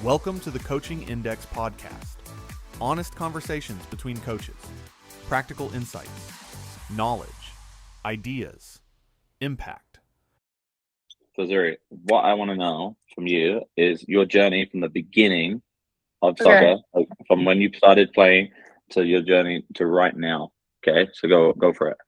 Welcome to the Coaching Index podcast. Honest conversations between coaches, practical insights, knowledge, ideas, impact. So Zuri, what I want to know from you is your journey from the beginning of Okay. soccer, like from when you started playing to your journey to right now. Okay, so go for it.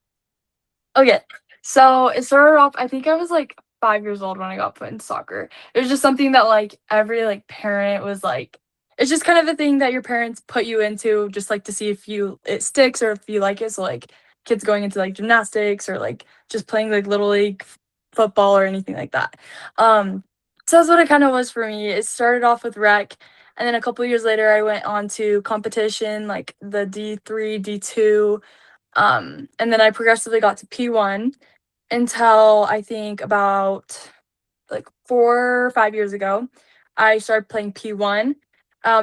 Okay. So it started off, I think I was like 5 years old when I got put in soccer. It was just something that like every like parent was like, it's just kind of a thing that your parents put you into just like to see if it sticks or if you like it. So like kids going into like gymnastics or like just playing like little league football or anything like that. So that's what it kind of was for me. It started off with rec, and then a couple years later I went on to competition like the D3, D2. And then I progressively got to P1 until I think about like 4 or 5 years ago, I started playing P1. It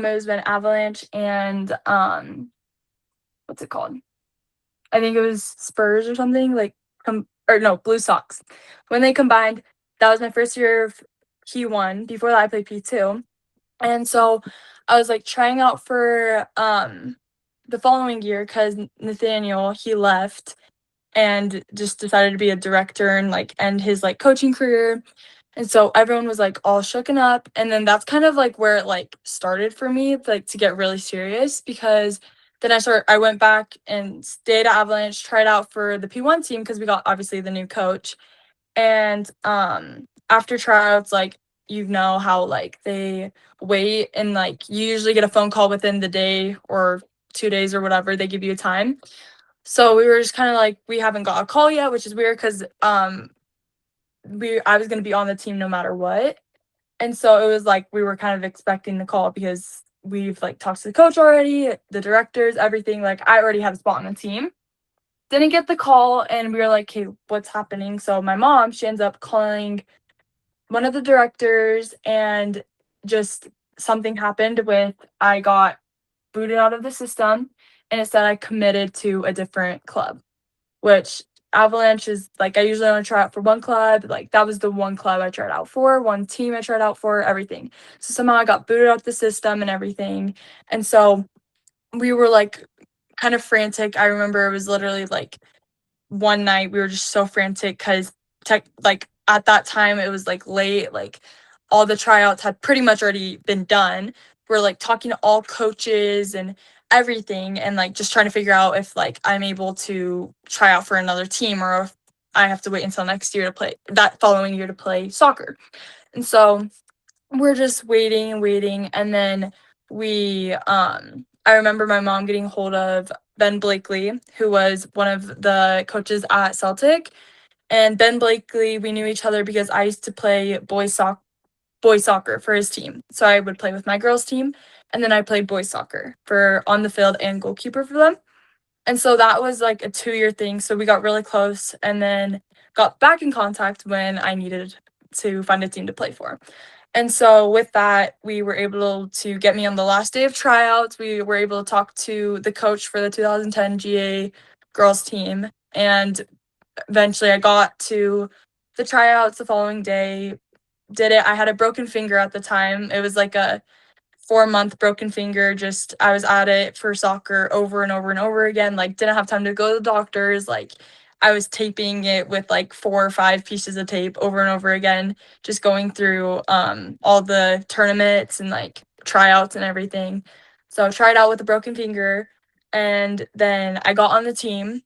was when Avalanche and what's it called? I think it was Spurs or something like or no, Blue Sox. When they combined, that was my first year of P1. Before that, I played P2, and so I was like trying out for the following year because Nathaniel he left and just decided to be a director and like end his like coaching career. And so everyone was like all shooken up. And then that's kind of like where it like started for me, like to get really serious because then I went back and stayed at Avalanche, tried out for the P1 team because we got obviously the new coach. And after tryouts, like you know how like they wait and like you usually get a phone call within the day or 2 days or whatever, they give you a time. So we were just kind of like, we haven't got a call yet, which is weird because I was gonna be on the team no matter what. And so it was like we were kind of expecting the call because we've like talked to the coach already, the directors, everything. Like I already have a spot on the team. Didn't get the call and we were like, hey, what's happening? So my mom, she ends up calling one of the directors and just something happened with I got booted out of the system and it said I committed to a different club, which Avalanche is like I usually only try out for one club. Like that was the one club I tried out for, one team I tried out for, everything. So somehow I got booted out the system and everything. And so we were like kind of frantic. I remember it was literally like one night we were just so frantic because like at that time it was like late, like all the tryouts had pretty much already been done. We're like talking to all coaches and everything and like just trying to figure out if like I'm able to try out for another team or if I have to wait until next year to play that following year to play soccer. And so we're just waiting and waiting, and then we I remember my mom getting hold of Ben Blakely, who was one of the coaches at Celtic. And Ben Blakely, we knew each other because I used to play boys soccer for his team. So I would play with my girls team, and then I played boys soccer for on the field and goalkeeper for them. And so that was like a 2-year thing. So we got really close and then got back in contact when I needed to find a team to play for. And so with that, we were able to get me on the last day of tryouts. We were able to talk to the coach for the 2010 GA girls team. And eventually I got to the tryouts the following day, did it. I had a broken finger at the time. It was like a 4-month broken finger. Just I was at it for soccer over and over and over again. Like didn't have time to go to the doctors. Like I was taping it with like 4 or 5 pieces of tape over and over again, just going through all the tournaments and like tryouts and everything. So I tried out with a broken finger, and then I got on the team.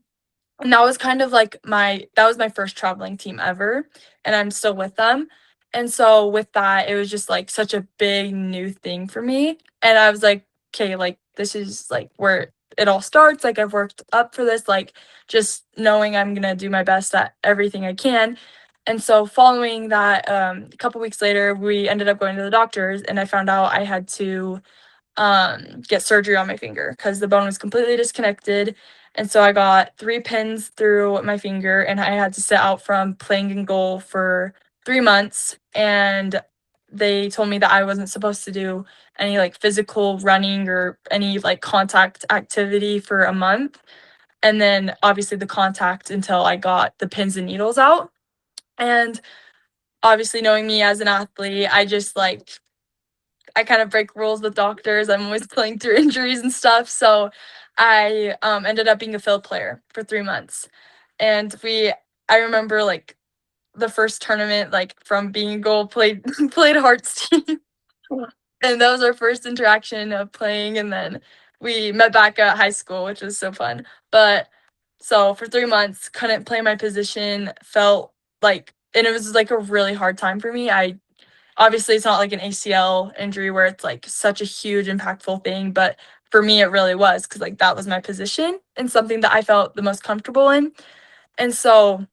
And that was kind of like that was my first traveling team ever, and I'm still with them. And so with that, it was just like such a big new thing for me. And I was like, okay, like this is like where it all starts. Like I've worked up for this, like just knowing I'm gonna do my best at everything I can. And so following that, a couple weeks later, we ended up going to the doctors, and I found out I had to get surgery on my finger because the bone was completely disconnected. And so I got 3 pins through my finger, and I had to sit out from playing in goal for 3 months. And they told me that I wasn't supposed to do any like physical running or any like contact activity for a month. And then obviously the contact until I got the pins and needles out. And obviously knowing me as an athlete, I kind of break rules with doctors. I'm always playing through injuries and stuff. So I ended up being a field player for 3 months. And I remember like the first tournament, like from being a goal, played Hart's team. And that was our first interaction of playing. And then we met back at high school, which was so fun. But so for 3 months, couldn't play my position, felt like, and it was like a really hard time for me. Obviously it's not like an ACL injury where it's like such a huge impactful thing, but for me it really was, because like that was my position and something that I felt the most comfortable in. And so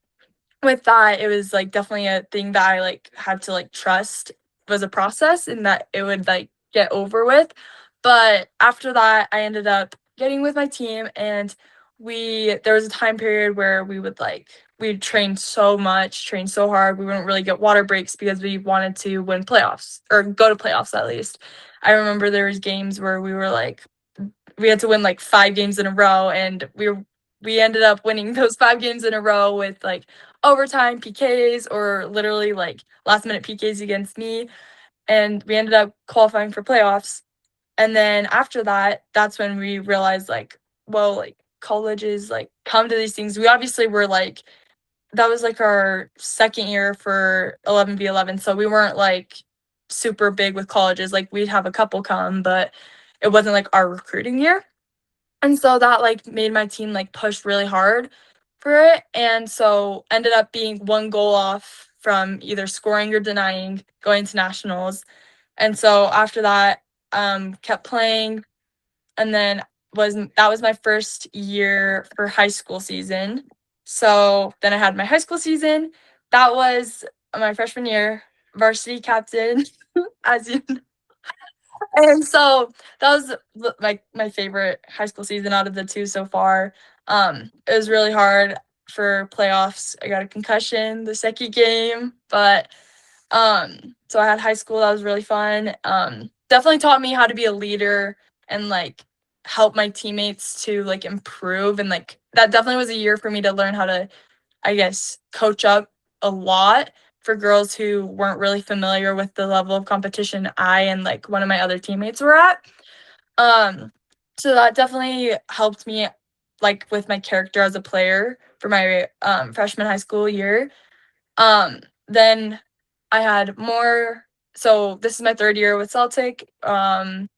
with that, it was like definitely a thing that I like had to like trust was a process and that it would like get over with. But after that, I ended up getting with my team, and there was a time period where we'd train so much, train so hard. We wouldn't really get water breaks because we wanted to win playoffs, or go to playoffs at least. I remember there was games where we had to win like 5 games in a row, and we ended up winning those 5 games in a row with like overtime PKs, or literally like last minute PKs against me, and we ended up qualifying for playoffs. And then after that, that's when we realized like, well, like colleges like come to these things. We obviously were like, that was like our second year for 11v11, so we weren't like super big with colleges. Like we'd have a couple come, but it wasn't like our recruiting year. And so that like made my team like push really hard for it. And so ended up being 1 goal off from either scoring or denying going to nationals. And so after that, kept playing, and then that was my first year for high school season. So then I had my high school season. That was my freshman year, varsity captain, as you know. And so that was my favorite high school season out of the 2 so far. It was really hard for playoffs. I got a concussion the second game, but so I had high school. That was really fun. Definitely taught me how to be a leader and like help my teammates to like improve, and like that definitely was a year for me to learn how to, I guess, coach up a lot for girls who weren't really familiar with the level of competition I and like one of my other teammates were at. Um, so that definitely helped me like with my character as a player for my freshman high school year. Then I had more. So this is my 3rd year with Celtic, going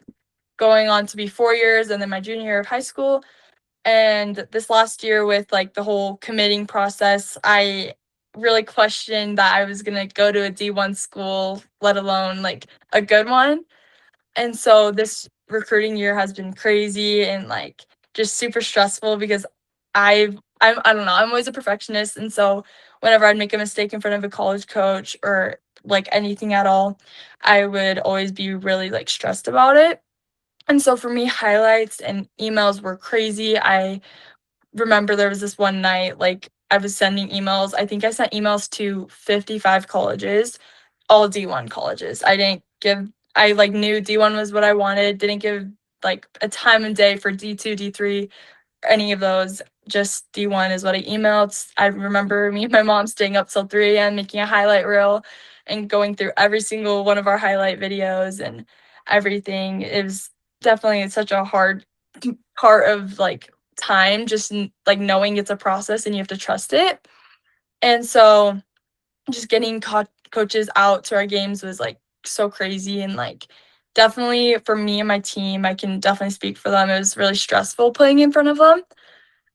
on to be 4 years, and then my junior year of high school. And this last year with like the whole committing process, I really questioned that I was going to go to a D1 school, let alone like a good one. And so this recruiting year has been crazy and like just super stressful, because I don't know, I'm always a perfectionist, and so whenever I'd make a mistake in front of a college coach or like anything at all, I would always be really like stressed about it. And so for me, highlights and emails were crazy. I remember there was this one night, like I was sending emails. I think I sent emails to 55 colleges, all D1 colleges. I like knew D1 was what I wanted, didn't give like a time and day for D2, D3, any of those. Just D1 is what I emailed. I remember me and my mom staying up till 3 a.m. making a highlight reel and going through every single one of our highlight videos and everything. It was definitely such a hard part of like time, just like knowing it's a process and you have to trust it. And so just getting coaches out to our games was like so crazy, and like definitely for me and my team, I can definitely speak for them, it was really stressful playing in front of them.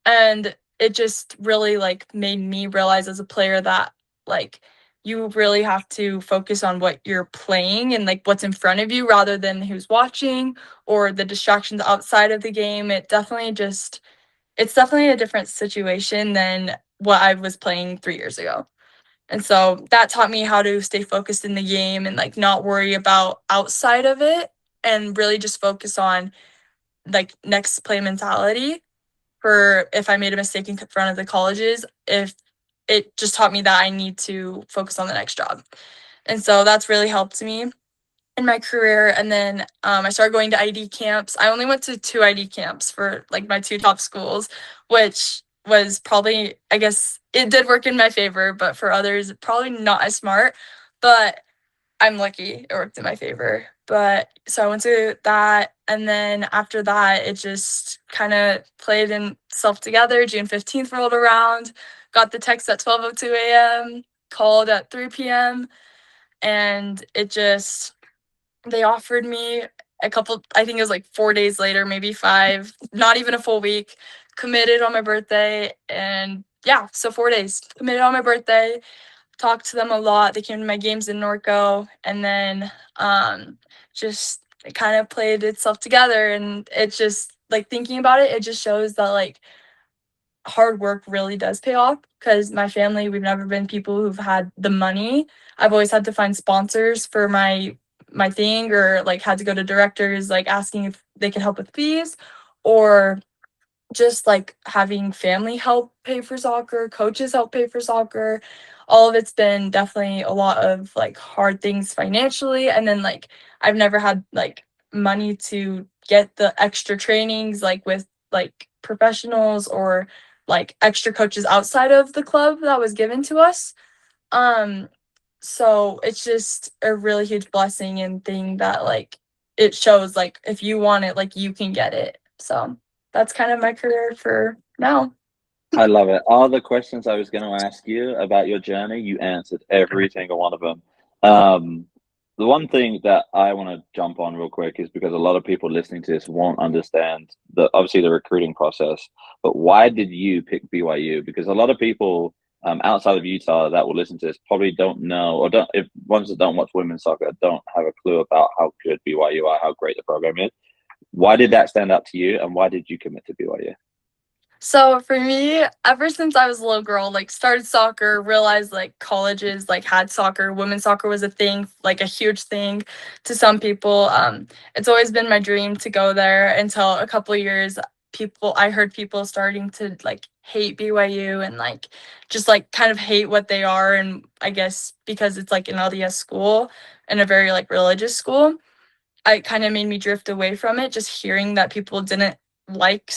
And it just really like made me realize as a player that like you really have to focus on what you're playing and like what's in front of you rather than who's watching or the distractions outside of the game. It's definitely a different situation than what I was playing 3 years ago. And so that taught me how to stay focused in the game and like not worry about outside of it, and really just focus on like next play mentality for if I made a mistake in front of the colleges. If it just taught me that I need to focus on the next job. And so that's really helped me in my career. And then I started going to ID camps. I only went to 2 ID camps for like my 2 top schools, which was probably, I guess it did work in my favor, but for others, probably not as smart. But I'm lucky it worked in my favor. But so I went to that, and then after that, it just kind of played itself together. June 15th rolled around, got the text at 12:02 a.m., called at 3 p.m., and it just, they offered me a couple, I think it was like 4 days later, maybe 5, not even a full week, committed on my birthday. And yeah, so 4 days, committed on my birthday, talked to them a lot. They came to my games in Norco, and then just it kind of played itself together. And it just, like, thinking about it, it just shows that like hard work really does pay off, because my family, we've never been people who've had the money. I've always had to find sponsors for my thing, or like had to go to directors like asking if they could help with fees, or just like having family help pay for soccer, coaches help pay for soccer. All of it's been definitely a lot of like hard things financially. And then like I've never had like money to get the extra trainings like with like professionals, or like extra coaches outside of the club that was given to us. Um so it's just a really huge blessing and thing that like it shows like if you want it, like you can get it. So that's kind of my career for now. I love it. All the questions I was going to ask you about your journey, you answered every single one of them. The one thing that I want to jump on real quick is because a lot of people listening to this won't understand obviously the recruiting process, but why did you pick BYU? Because a lot of people outside of Utah that will listen to this probably don't know, or don't, if ones that don't watch women's soccer don't have a clue about how good BYU are, how great the program is. Why did that stand out to you, and why did you commit to BYU? So for me, ever since I was a little girl, like started soccer, realized like colleges like had soccer, women's soccer was a thing, like a huge thing to some people. It's always been my dream to go there until a couple of years. I heard people starting to like hate BYU and like just like kind of hate what they are. And I guess because it's like an LDS school and a very like religious school, it kind of made me drift away from it, just hearing that people didn't like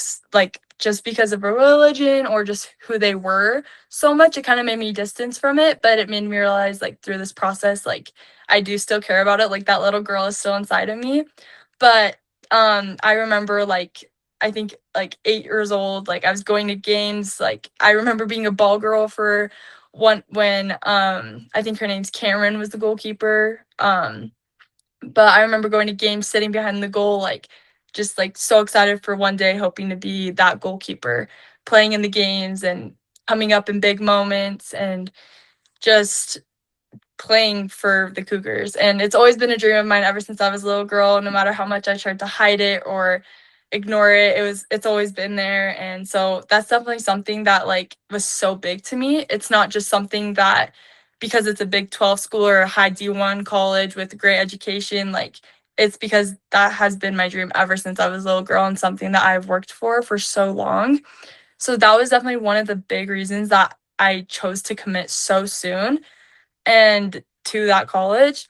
just because of a religion or just who they were so much. It kind of made me distance from it, but it made me realize like through this process, like I do still care about it, like that little girl is still inside of me. But I remember like I think like 8 years old, like I was going to games. Like I remember being a ball girl for one when I think her name's Cameron was the goalkeeper. But I remember going to games, sitting behind the goal, like just like so excited for one day, hoping to be that goalkeeper, playing in the games and coming up in big moments and just playing for the Cougars. And it's always been a dream of mine ever since I was a little girl. No matter how much I tried to hide it or ignore it, it's always been there. And so that's definitely something that like was so big to me. It's not just something that because it's a Big 12 school or a high D1 college with great education, like it's because that has been my dream ever since I was a little girl, and something that I've worked for so long. So that was definitely one of the big reasons that I chose to commit so soon and to that college.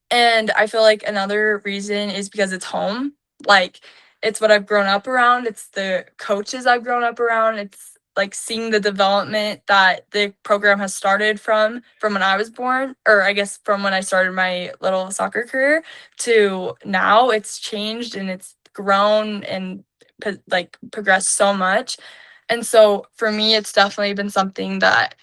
And I feel like another reason is because it's home. Like it's what I've grown up around. It's the coaches I've grown up around. It's like seeing the development that the program has started from when I was born, or I guess from when I started my little soccer career to now. It's changed and it's grown and like progressed so much. And so for me, it's definitely been something that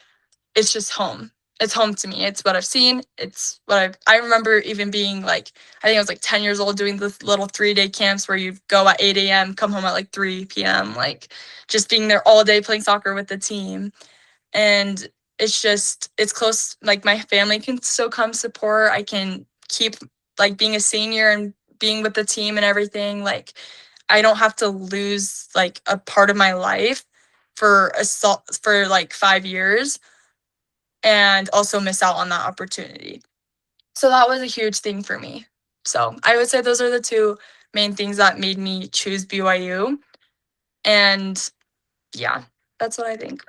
it's just home. It's home to me. It's what I've seen. It's what I remember even being like, I think I was like 10 years old doing the little 3-day camps where you go at 8 a.m., come home at like 3 p.m., like just being there all day playing soccer with the team. And it's close. Like my family can still come support. I can keep like being a senior and being with the team and everything. Like I don't have to lose like a part of my life for like 5 years and also miss out on that opportunity. So that was a huge thing for me. So I would say those are the two main things that made me choose BYU. And yeah, that's what I think.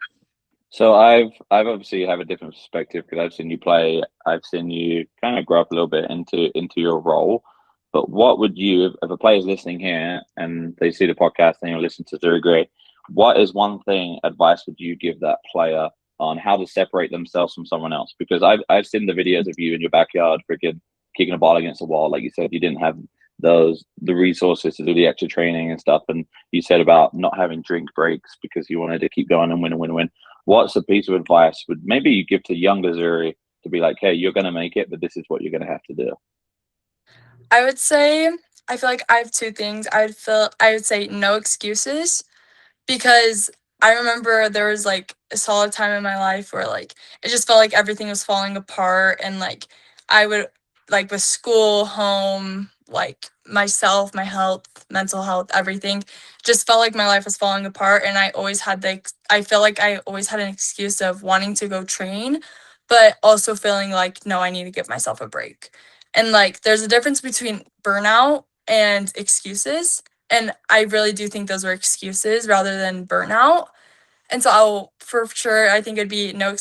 So I've obviously have a different perspective because I've seen you play. I've seen you kind of grow up a little bit into your role. But what would you, if a player's listening here and they see the podcast and you listen to Zuri Gray, what is one thing advice would you give that player on how to separate themselves from someone else? Because I've seen the videos of you in your backyard freaking kicking a ball against the wall. Like you said, you didn't have the resources to do the extra training and stuff. And you said about not having drink breaks because you wanted to keep going and win and win and win. What's a piece of advice would maybe you give to younger Zuri to be like, hey, you're going to make it, but this is what you're going to have to do? I would say, I feel like I have two things. I would say no excuses, because I remember there was like a solid time in my life where like it just felt like everything was falling apart, and like I would, like, with school, home, like myself, my health, mental health, everything just felt like my life was falling apart, and I feel like I always had an excuse of wanting to go train, but also feeling like, no, I need to give myself a break. And like there's a difference between burnout and excuses, and I really do think those were excuses rather than burnout. And so for sure, I think it'd be no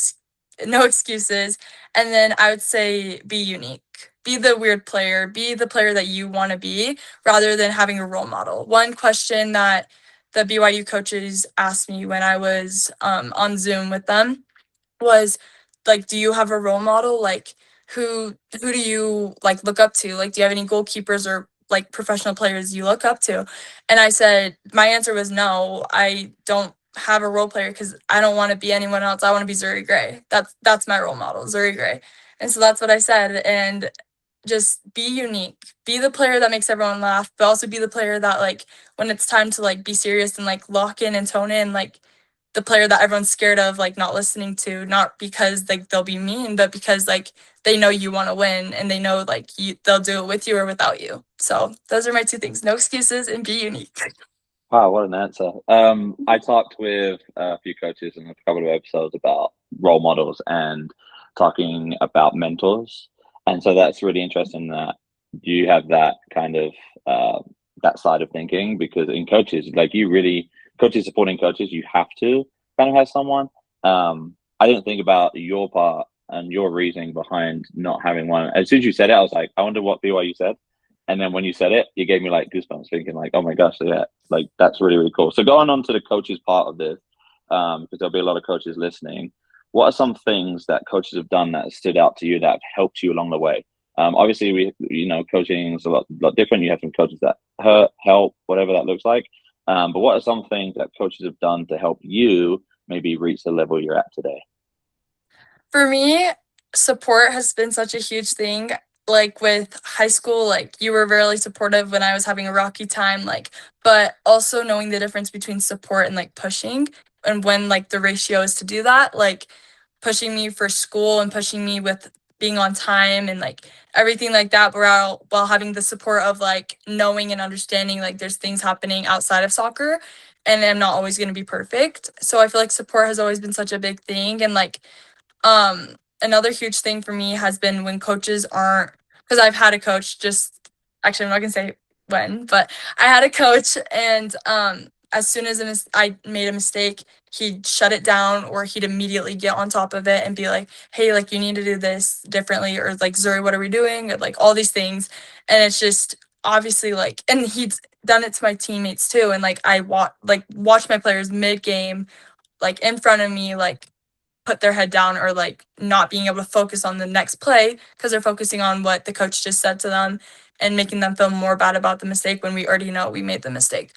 excuses. And then I would say be unique. Be the weird player. Be the player that you want to be rather than having a role model. One question that the BYU coaches asked me when I was on Zoom with them was like, do you have a role model? Like, who do you like look up to? Like, do you have any goalkeepers or like professional players you look up to? And I said my answer was no, I don't have a role player because I don't want to be anyone else. I want to be Zuri Gray. That's my role model, Zuri Gray. And so that's what I said. And just be unique. Be the player that makes everyone laugh, but also be the player that, like, when it's time to like be serious and like lock in and tone in, like the player that everyone's scared of, like, not listening to, not because like they'll be mean, but because like they know you want to win, and they know like they'll do it with you or without you. So those are my two things: no excuses and be unique. Wow, what an answer. I talked with a few coaches in a couple of episodes about role models and talking about mentors. And so that's really interesting that you have that kind of that side of thinking, because in coaches, like you really, coaches supporting coaches, you have to kind of have someone. I didn't think about your part and your reasoning behind not having one. As soon as you said it, I was like, I wonder what BYU said. And then when you said it, you gave me like goosebumps, thinking like, oh my gosh, yeah, like that's really, really cool. So going on to the coaches part of this, because there'll be a lot of coaches listening. What are some things that coaches have done that stood out to you that have helped you along the way? Obviously, coaching is a lot different. You have some coaches that hurt, help, whatever that looks like. But what are some things that coaches have done to help you maybe reach the level you're at today? For me, support has been such a huge thing. Like with high school, like you were really supportive when I was having a rocky time, like, but also knowing the difference between support and like pushing, and when like the ratio is to do that, like pushing me for school and pushing me with being on time and like everything like that, while having the support of like knowing and understanding like there's things happening outside of soccer, and I'm not always going to be perfect. So I feel like support has always been such a big thing. And like um, another huge thing for me has been when coaches aren't, because I've had a coach, just actually I'm not gonna say when, but I had a coach, and as soon as I made a mistake, he'd shut it down, or he'd immediately get on top of it and be like, hey, like you need to do this differently, or like, Zuri, what are we doing? Or like all these things. And it's just obviously like, and he's done it to my teammates too. And like watch my players mid game, like in front of me, like put their head down, or like not being able to focus on the next play because they're focusing on what the coach just said to them, and making them feel more bad about the mistake when we already know we made the mistake.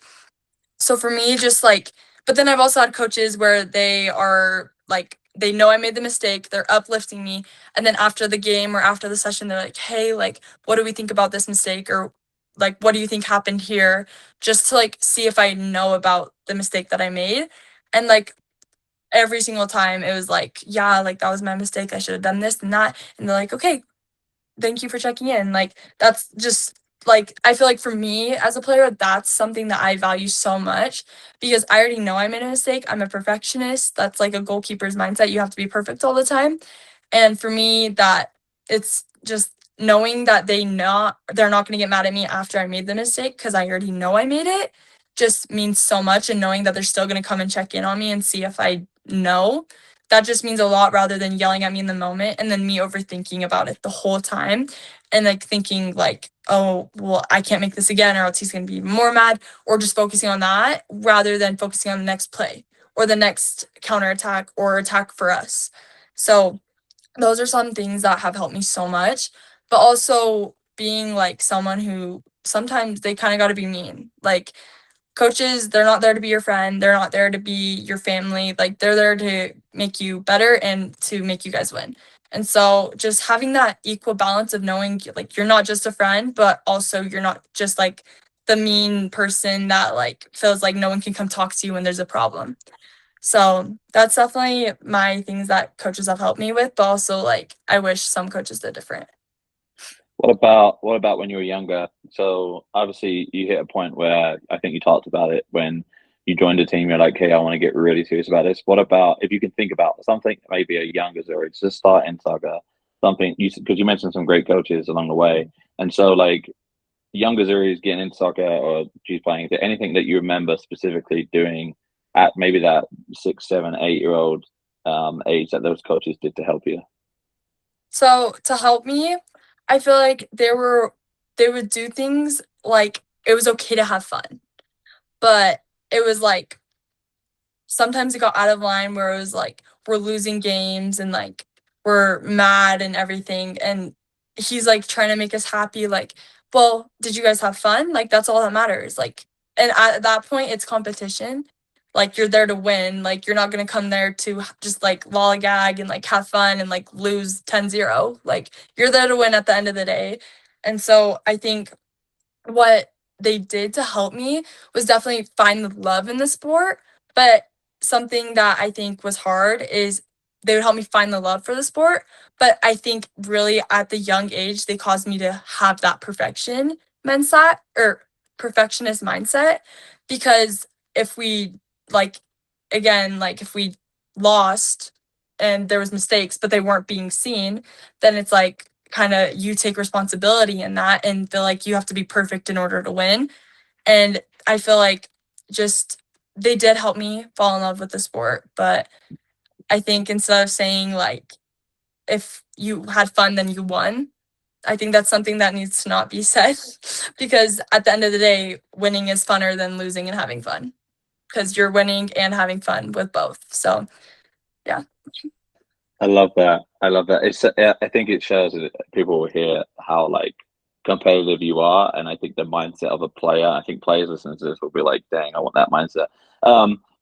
So for me, just like, but then I've also had coaches where they are like, they know I made the mistake, they're uplifting me, and then after the game or after the session, they're like, hey, like, what do we think about this mistake? Or like, what do you think happened here? Just to like see if I know about the mistake that I made. And like every single time it was like, yeah, like that was my mistake, I should have done this and that. And they're like, okay, thank you for checking in. Like that's just like, I feel like for me as a player, that's something that I value so much, because I already know I made a mistake. I'm a perfectionist. That's like a goalkeeper's mindset. You have to be perfect all the time. And for me, that it's just knowing that they're not going to get mad at me after I made the mistake, because I already know I made it, just means so much. And knowing that they're still going to come and check in on me and see if I know, that just means a lot, rather than yelling at me in the moment and then me overthinking about it the whole time, and like thinking like, oh well, I can't make this again, or else he's going to be even more mad, or just focusing on that rather than focusing on the next play, or the next counterattack or attack for us. So those are some things that have helped me so much. But also being like someone who sometimes they kind of got to be mean. Like coaches, they're not there to be your friend. They're not there to be your family. Like they're there to make you better and to make you guys win. And so just having that equal balance of knowing like you're not just a friend, but also you're not just like the mean person that like feels like no one can come talk to you when there's a problem. So that's definitely my things that coaches have helped me with, but also like I wish some coaches did different. What about when you were younger? So obviously you hit a point where I think you talked about it when you joined a team. You're like, hey, I want to get really serious about this. What about if you can think about something maybe a younger Zuri, just starting soccer, something you because you mentioned some great coaches along the way, and so like younger Zuri is getting into soccer or she's playing. Is there anything that you remember specifically doing at maybe that 6, 7, 8 year old age that those coaches did to help you? So to help me, I feel like they would do things like it was okay to have fun, but it was like sometimes it got out of line where it was like we're losing games and like we're mad and everything, and he's like trying to make us happy, like, well, did you guys have fun? Like that's all that matters. Like, and at that point it's competition. Like you're there to win. Like you're not going to come there to just like lollygag and like have fun and like lose 10-0. Like you're there to win at the end of the day. And so I think what they did to help me was definitely find the love in the sport. But something that I think was hard is they would help me find the love for the sport. But I think really at the young age, they caused me to have that mindset or perfectionist mindset. Because if we like, again, like if we lost and there was mistakes, but they weren't being seen, then it's like, kind of you take responsibility in that and feel like you have to be perfect in order to win. And I feel like just they did help me fall in love with the sport. But I think instead of saying like if you had fun then you won, I think that's something that needs to not be said because at the end of the day, winning is funner than losing and having fun because you're winning and having fun with both. So yeah. I love that. I love that. I think it shows that people will hear how like competitive you are, and I think the mindset of a player. I think players listening to this will be like, "Dang, I want that mindset."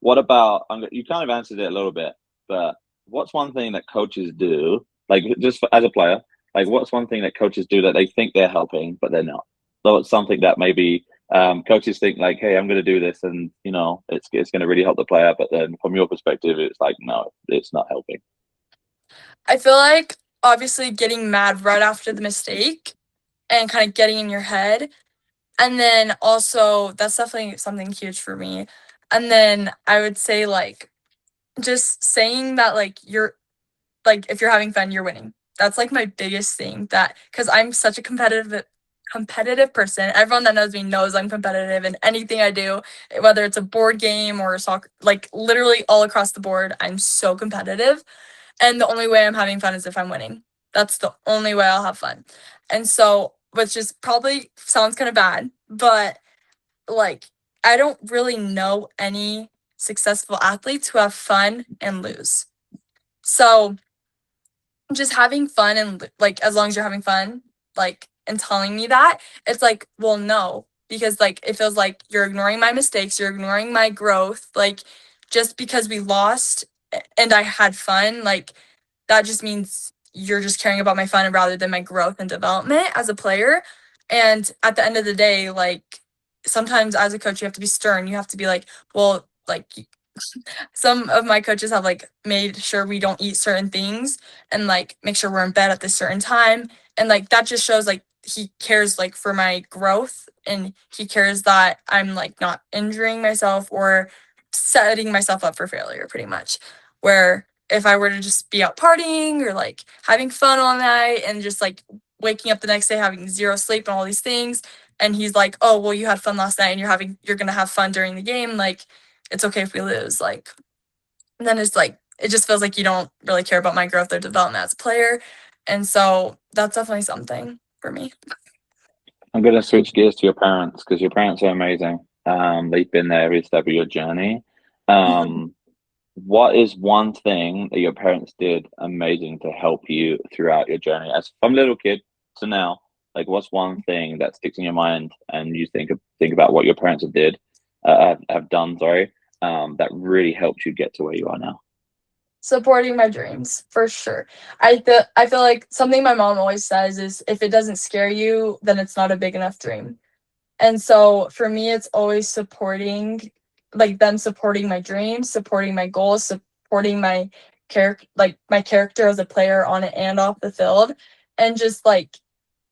What about? You kind of answered it a little bit, but what's one thing that coaches do, like just as a player, like what's one thing that coaches do that they think they're helping, but they're not? So it's something that maybe coaches think like, "Hey, I'm going to do this, and it's going to really help the player," but then from your perspective, it's like, no, it's not helping. I feel like obviously getting mad right after the mistake and kind of getting in your head. And then also, that's definitely something huge for me. And then I would say, like, just saying that, like, you're, like, if you're having fun, you're winning. That's like my biggest thing that, because I'm such a competitive person. Everyone that knows me knows I'm competitive in anything I do, whether it's a board game or soccer, like, literally all across the board. I'm so competitive. And the only way I'm having fun is if I'm winning. That's the only way I'll have fun. And so, which is probably sounds kind of bad, but like I don't really know any successful athletes who have fun and lose. So just having fun and like as long as you're having fun, like and telling me that, it's like, well, no, because like it feels like you're ignoring my mistakes, you're ignoring my growth. Like just because we lost and I had fun, like that just means you're just caring about my fun rather than my growth and development as a player. And at the end of the day, like sometimes as a coach, you have to be stern. You have to be like, well, like some of my coaches have like made sure we don't eat certain things and like make sure we're in bed at this certain time. And like that just shows like he cares like for my growth and he cares that I'm like not injuring myself or setting myself up for failure pretty much. Where if I were to just be out partying or like having fun all night and just like waking up the next day having zero sleep and all these things, and he's like, oh well, you had fun last night and you're gonna have fun during the game, like it's okay if we lose. Like, and then it's like, it just feels like you don't really care about my growth or development as a player. And so that's definitely something for me. I'm going to switch gears to your parents because your parents are amazing. They've been there every step of your journey. Um, what is one thing that your parents did amazing to help you throughout your journey as from little kid to now? Like, what's one thing that sticks in your mind and you think about what your parents have done, sorry, that really helped you get to where you are now? Supporting my dreams, for sure. I feel like something my mom always says is, if it doesn't scare you, then it's not a big enough dream. And so for me, it's always supporting, like them supporting my dreams, supporting my goals, supporting my character as a player on it and off the field. And just like,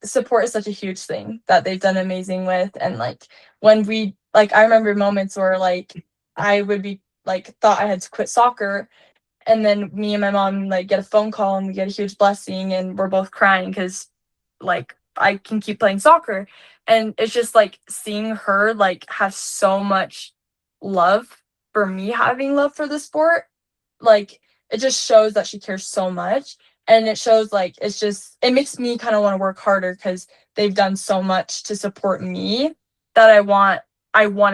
support is such a huge thing that they've done amazing with. And like, when we like, I remember moments where like I would be like, thought I had to quit soccer, and then me and my mom like get a phone call and we get a huge blessing and we're both crying because like I can keep playing soccer. And it's just like seeing her like have so much love for me having love for the sport. Like, it just shows that she cares so much. And it shows like, it makes me kind of want to work harder because they've done so much to support me that I want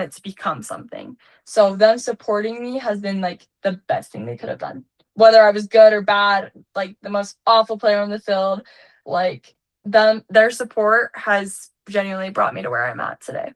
it to become something. So them supporting me has been like the best thing they could have done. Whether I was good or bad, like the most awful player on the field, like their support has genuinely brought me to where I'm at today.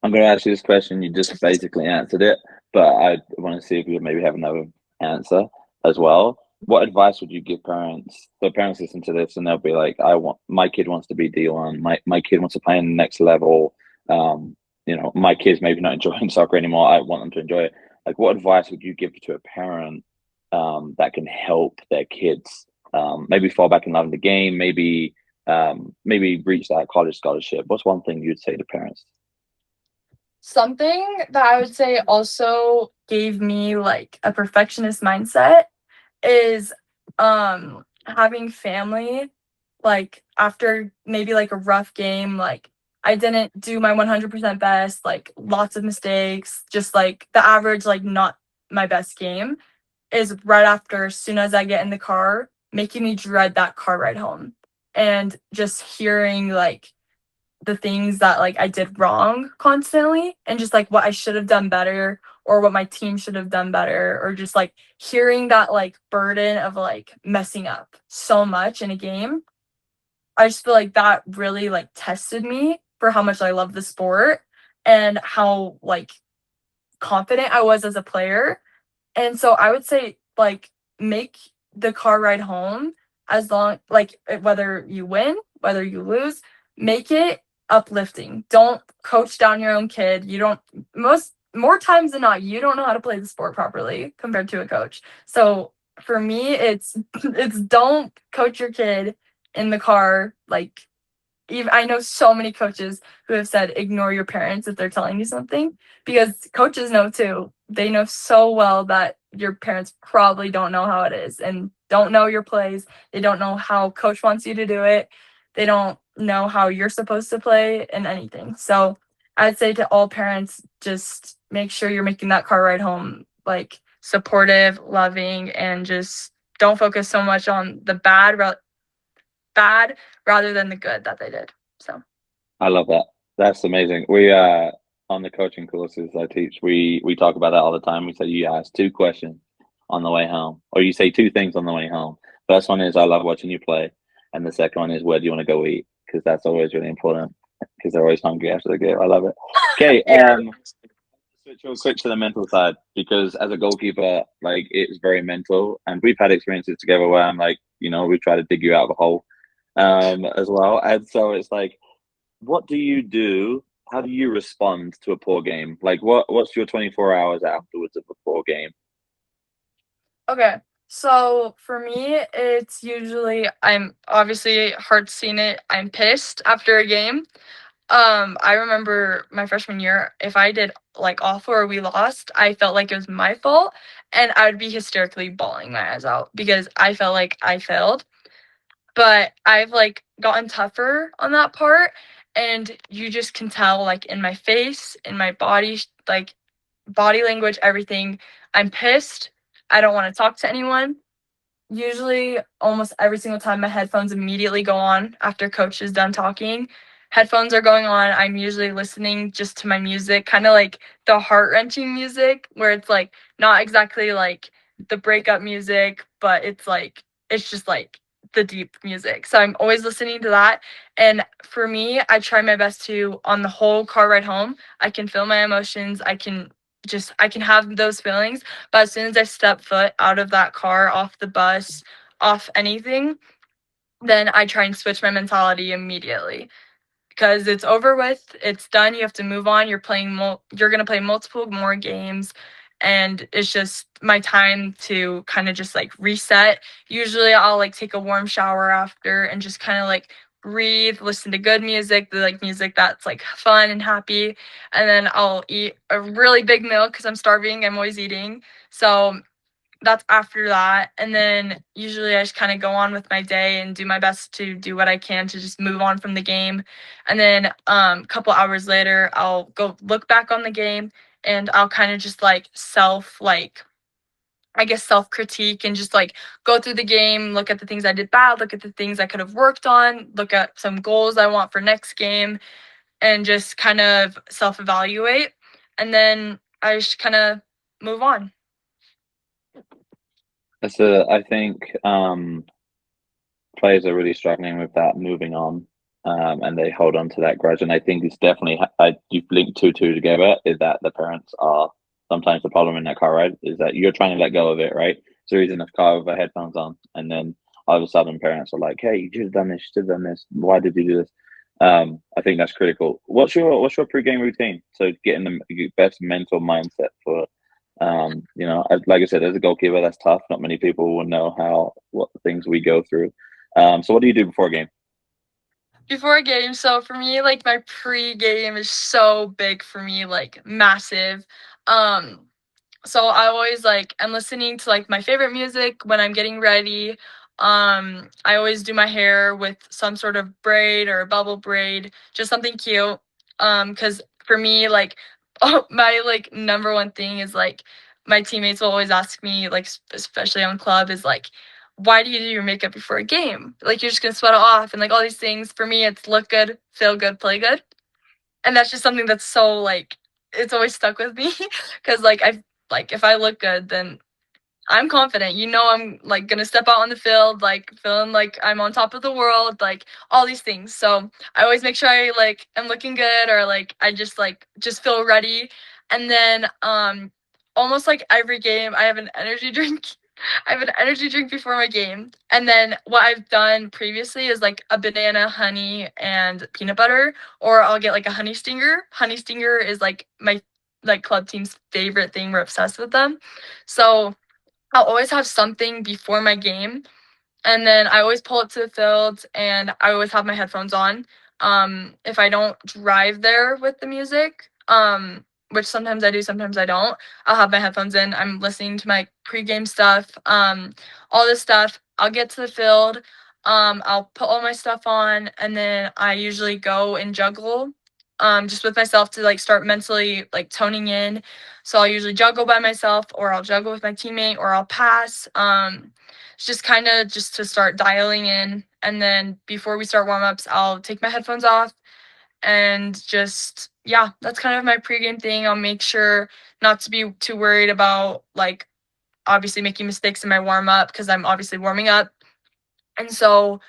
I'm going to ask you this question. You just basically answered it, but I want to see if you maybe have another answer as well. What advice would you give parents? So parents listen to this and they'll be like, "I want my kid wants to be D1. My kid wants to play in the next level. My kid's maybe not enjoying soccer anymore. I want them to enjoy it." Like, what advice would you give to a parent that can help their kids maybe fall back in love with the game, maybe reach that college scholarship? What's one thing you'd say to parents? Something that I would say also gave me like a perfectionist mindset is having family. Like, after maybe like a rough game, like I didn't do my 100% best, like lots of mistakes, just like the average, like not my best game, is right after, as soon as I get in the car, making me dread that car ride home. And just hearing like the things that like I did wrong constantly, and just like what I should have done better, or what my team should have done better, or just like hearing that like burden of like messing up so much in a game. I just feel like that really like tested me for how much I love the sport and how like confident I was as a player. And so I would say, like, make the car ride home, as long like whether you win, whether you lose, make it uplifting. Don't coach down your own kid. You don't most more times than not, you don't know how to play the sport properly compared to a coach. So for me, it's don't coach your kid in the car. Like, even I know so many coaches who have said ignore your parents if they're telling you something, because coaches know too. They know so well that your parents probably don't know how it is and don't know your plays. They don't know how coach wants you to do it. They don't know how you're supposed to play and anything. So I'd say to all parents, just make sure you're making that car ride home like supportive, loving, and just don't focus so much on the bad rather than the good that they did. So I love that. That's amazing. We on the coaching courses I teach, we talk about that all the time. We say you ask two questions on the way home, or you say two things on the way home. First one is I love watching you play, and the second one is where do you want to go eat? Because that's always really important. Because they're always hungry after the game. I love it. Okay, yeah. switch real quick to the mental side because as a goalkeeper, like it's very mental, and we've had experiences together where I'm like, we try to dig you out of a hole, as well, and so it's like what do you do? How do you respond to a poor game? Like, what's your 24 hours afterwards of a poor game? Okay. So for me, it's usually, I'm obviously, Hart seen it. I'm pissed after a game. I remember my freshman year, if I did like awful or we lost, I felt like it was my fault, and I would be hysterically bawling my eyes out because I felt like I failed. But I've like gotten tougher on that part, and you just can tell like in my face, in my body, like body language, everything. I'm pissed. I don't want to talk to anyone. Usually, almost every single time, my headphones immediately go on after coach is done talking. Headphones are going on. I'm usually listening just to my music, kind of like the heart-wrenching music, where it's like not exactly like the breakup music, but it's just like the deep music. So I'm always listening to that. And for me, I try my best to, on the whole car ride home, I can feel my emotions. I can have those feelings. But as soon as I step foot out of that car, off the bus, off anything, then I try and switch my mentality immediately, because it's over with, it's done, you have to move on. You're going to play multiple more games, and it's just my time to kind of just like reset. Usually I'll like take a warm shower after and just kind of like breathe, listen to good music, the like music that's like fun and happy, and then I'll eat a really big meal because I'm starving. I'm always eating. So that's after that. And then usually I just kind of go on with my day and do my best to do what I can to just move on from the game. And then a couple hours later, I'll go look back on the game, and I'll kind of just like self critique, and just like go through the game, look at the things I did bad, look at the things I could have worked on, look at some goals I want for next game, and just kind of self evaluate. And then I just kind of move on. I think players are really struggling with that moving on, and they hold on to that grudge. And I think it's definitely you link two together. Is that the parents are sometimes the problem in that car ride? Is that you're trying to let go of it, right? So he's in the car with the headphones on, and then all of a sudden parents are like, "Hey, you should have done this. You should have done this. Why did you do this?" I think that's critical. What's your pre-game routine? So getting the best mental mindset for like I said, as a goalkeeper, that's tough. Not many people will know what things we go through. So what do you do before a game? Before a game, so for me, like my pre-game is so big for me, like massive. Um, so I always like I'm listening to like my favorite music when I'm getting ready. I always do my hair with some sort of braid or a bubble braid, just something cute. Because for me, like my like number one thing is like my teammates will always ask me, like especially on club, is like, why do you do your makeup before a game? Like you're just gonna sweat it off and like all these things. For me, it's look good, feel good, play good, and that's just something that's so like it's always stuck with me because like if I look good, then I'm confident. I'm like gonna step out on the field, like feeling like I'm on top of the world, like all these things. So I always make sure I like am looking good, or like I just feel ready. And then almost like every game I have an energy drink. I have an energy drink before my game. And then what I've done previously is like a banana, honey, and peanut butter, or I'll get like a honey stinger. Honey stinger is like my like club team's favorite thing. We're obsessed with them. So I'll always have something before my game, and then I always pull up to the field, and I always have my headphones on. If I don't drive there with the music, which sometimes I do, sometimes I don't, I'll have my headphones in. I'm listening to my pregame stuff, all this stuff. I'll get to the field, I'll put all my stuff on, and then I usually go and juggle, just with myself to like start mentally like toning in. So I'll usually juggle by myself, or I'll juggle with my teammate, or I'll pass. It's just kind of just to start dialing in. And then before we start warm-ups, I'll take my headphones off, and just, yeah, that's kind of my pregame thing. I'll make sure not to be too worried about like obviously making mistakes in my warm-up, because I'm obviously warming up. And so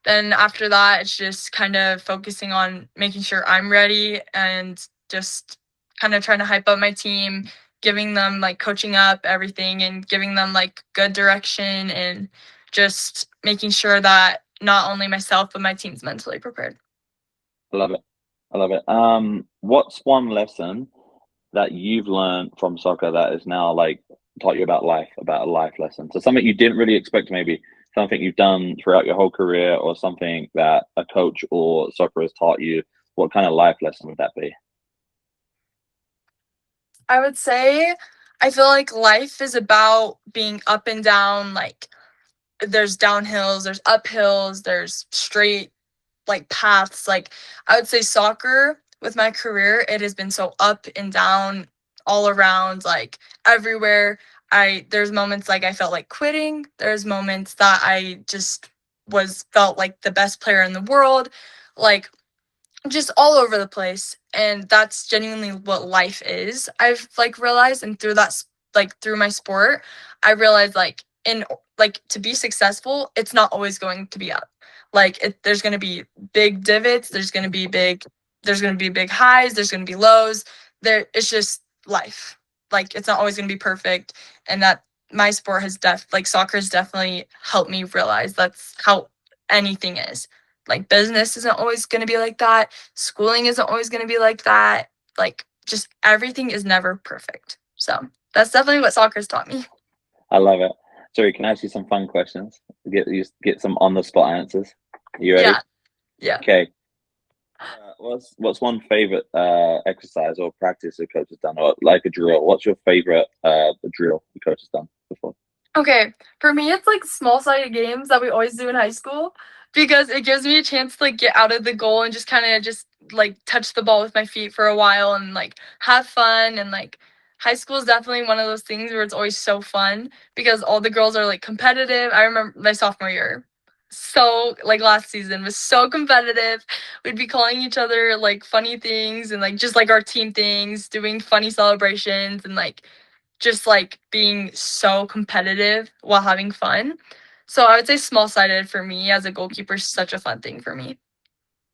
then after that, it's just kind of focusing on making sure I'm ready, and just kind of trying to hype up my team, giving them like coaching up everything, and giving them like good direction, and just making sure that not only myself but my team's mentally prepared. I love it. I love it. What's one lesson that you've learned from soccer that is now like taught you about a life lesson? So something you didn't really expect, maybe something you've done throughout your whole career, or something that a coach or soccer has taught you. What kind of life lesson would that be? I would say I feel like life is about being up and down. Like there's downhills, there's uphills, there's straight like paths. Like I would say soccer with my career, it has been so up and down all around, like everywhere. There's moments like I felt like quitting. There's moments that I just felt like the best player in the world. Like just all over the place, and that's genuinely what life is, I've like realized. And through that like through my sport, I realized like to be successful, it's not always going to be up. Like there's going to be big divots, there's going to be big highs, there's going to be lows. It's just life. Like it's not always going to be perfect, and that my sport has soccer has definitely helped me realize that's how anything is. Like business isn't always going to be like that. Schooling isn't always going to be like that. Like just everything is never perfect. So that's definitely what soccer's taught me. I love it. Sorry, can I ask you some fun questions? Get some on the spot answers. You ready? Yeah. Okay. What's one favorite exercise or practice the coach has done, or like a drill? What's your favorite drill the coach has done before? Okay, for me, it's like small-sided games that we always do in high school because it gives me a chance to like get out of the goal and just kind of just like touch the ball with my feet for a while and like have fun. And like high school is definitely one of those things where it's always so fun because all the girls are like competitive. I remember my sophomore year, so like last season was so competitive. We'd be calling each other like funny things and like just like our team things, doing funny celebrations and like just like being so competitive while having fun. So I would say small-sided for me as a goalkeeper is such a fun thing for me.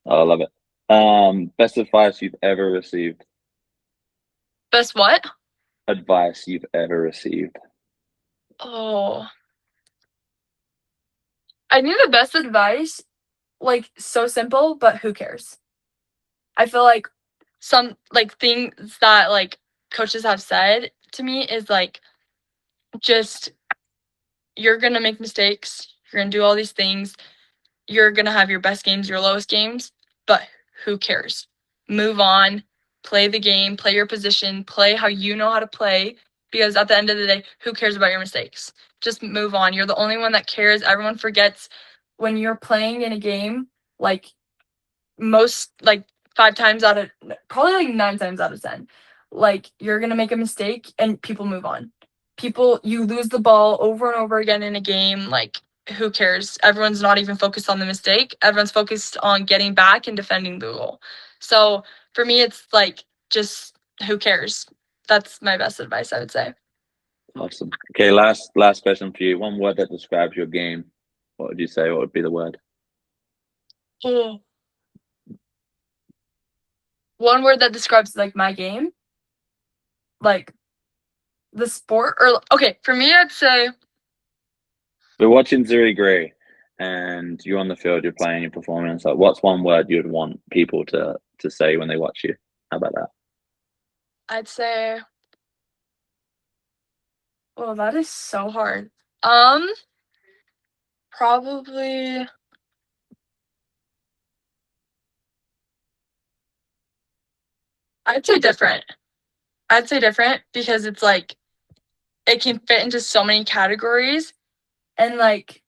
Oh, I love it. Best advice you've ever received? Best what? Advice you've ever received? Oh, I think the best advice, like so simple, but who cares? I feel like some like things that like coaches have said to me is like just you're gonna make mistakes, you're gonna do all these things, you're going to have your best games, your lowest games, but who cares? Move on, play the game, play your position, play how you know how to play, because at the end of the day, who cares about your mistakes? Just move on. You're the only one that cares. Everyone forgets when you're playing in a game, like most, like 5 times out of, probably like 9 times out of 10, like you're going to make a mistake and people move on. You lose the ball over and over again in a game, like who cares? Everyone's not even focused on the mistake. Everyone's focused on getting back and defending the goal. So for me, it's like just who cares? That's my best advice, I would say. Awesome. Okay, last question for you. One word that describes your game. What would you say? What would be the word? Oh. One word that describes like my game, like the sport, or okay, for me, I'd say We're watching Zuri Gray, and you're on the field, you're playing, you're performing. So, what's one word you'd want people to say when they watch you? How about that? I'd say, well, that is so hard. Probably I'd say different. I'd say different because it's like it can fit into so many categories and like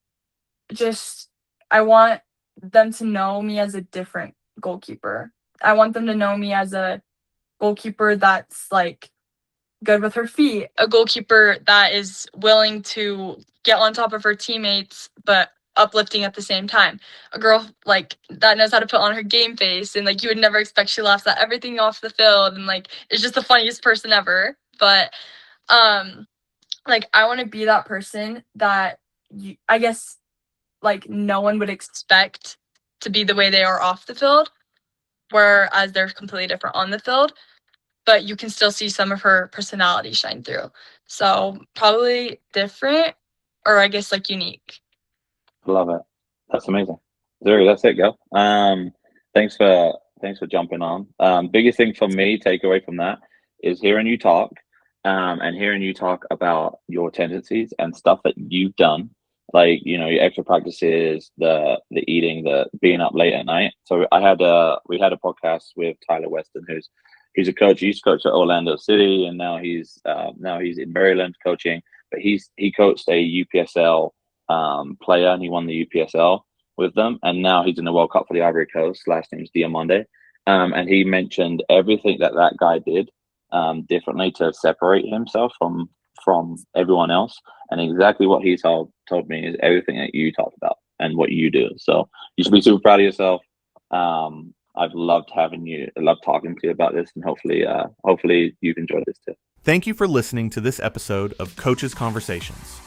just I want them to know me as a different goalkeeper. I want them to know me as a goalkeeper that's like good with her feet, a goalkeeper that is willing to get on top of her teammates but uplifting at the same time. A girl like that knows how to put on her game face and like you would never expect she laughs at everything off the field and like is just the funniest person ever. But like I want to be that person that I guess like no one would expect to be the way they are off the field, whereas they're completely different on the field, but you can still see some of her personality shine through. So probably different, or I guess like unique. Love it. That's amazing. Zuri, that's it, girl. Thanks for jumping on. Biggest thing for me, takeaway from that, is hearing you talk, and hearing you talk about your tendencies and stuff that you've done, like your extra practices, the eating, the being up late at night. So we had a podcast with Tyler Weston, who's a coach. He used to coach at Orlando City, and now he's in Maryland coaching. But he coached a UPSL player, and he won the UPSL with them, and now he's in the World Cup for the Ivory Coast. Last name's Diamonde, and he mentioned everything that guy did differently to separate himself from everyone else, and exactly what he told me is everything that you talked about and what you do. So you should be super proud of yourself. I've loved talking to you about this, and hopefully you've enjoyed this too. Thank you for listening to this episode of Coaches Conversations,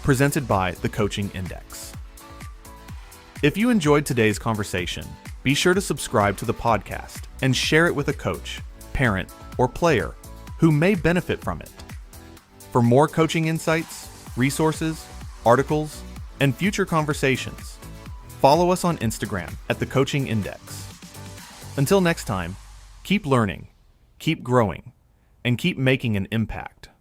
presented by the Coaching Index. If you enjoyed today's conversation, be sure to subscribe to the podcast and share it with a coach, parent, or player who may benefit from it. For more coaching insights, resources, articles, and future conversations, follow us on Instagram at the Coaching Index. Until next time, keep learning, keep growing, and keep making an impact.